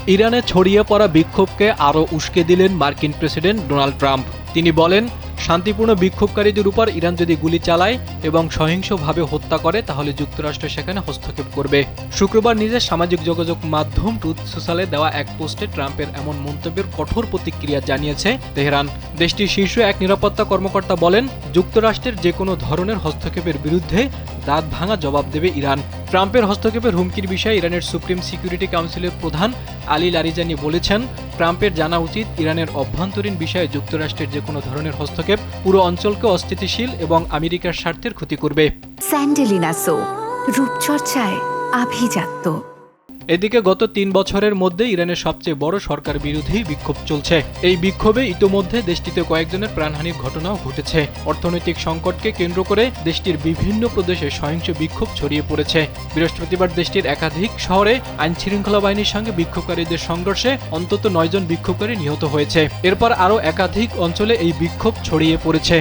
ইরানে ছড়িয়ে পড়া বিক্ষোভকে আরও উস্কে দিলেন মার্কিন প্রেসিডেন্ট ডোনাল্ড ট্রাম্প। তিনি বলেন, শান্তিপূর্ণ বিক্ষোভকারীদের উপর ইরান যদি গুলি চালায় এবং সহিংসভাবে হত্যা করে তাহলে যুক্তরাষ্ট্র সেখানে হস্তক্ষেপ করবে। শুক্রবার নিজের সামাজিক যোগাযোগ মাধ্যম ট্রুথ সোশ্যালে দেওয়া এক পোস্টে ট্রাম্পের এমন মন্তব্যের কঠোর প্রতিক্রিয়া জানিয়েছে তেহরান। দেশটির শীর্ষ এক নিরাপত্তা কর্মকর্তা বলেন, যুক্তরাষ্ট্রের যে কোনো ধরনের হস্তক্ষেপের বিরুদ্ধে দাঁত ভাঙা জবাব দেবে ইরান। ট্রাম্পের হস্তক্ষেপের হুমকির বিষয়ে ইরানের সুপ্রিম সিকিউরিটি কাউন্সিলের প্রধান আলী লারিজানি বলেছেন, ট্রাম্পের জানা উচিত ইরানের অভ্যন্তরীণ বিষয়ে যুক্তরাষ্ট্রের যে কোনো ধরনের হস্তক্ষেপ পুরো অঞ্চলকে অস্থিতিশীল এবং আমেরিকার স্বার্থের ক্ষতি করবে। স্যান্ডেলিনা সো, রূপচর্চায় আভিজাত্য। এদিকে গত ৩ বছরের মধ্যে ইরানের সবচেয়ে বড় সরকার বিরোধী বিক্ষোভ চলছে। এই বিক্ষোভে ইতোমধ্যে দেশটিতে কয়েকজনের প্রাণহানির ঘটনাও ঘটেছে। অর্থনৈতিক সংকটকে কেন্দ্র করে দেশটির বিভিন্ন প্রদেশে সহিংস বিক্ষোভ ছড়িয়ে পড়েছে। বৃহস্পতিবার দেশটির একাধিক শহরে আইনশৃঙ্খলা বাহিনীর সঙ্গে বিক্ষোভকারীদের সংঘর্ষে অন্তত ৯ জন বিক্ষোভকারী নিহত হয়েছে। এরপর আরও একাধিক অঞ্চলে এই বিক্ষোভ ছড়িয়ে পড়েছে।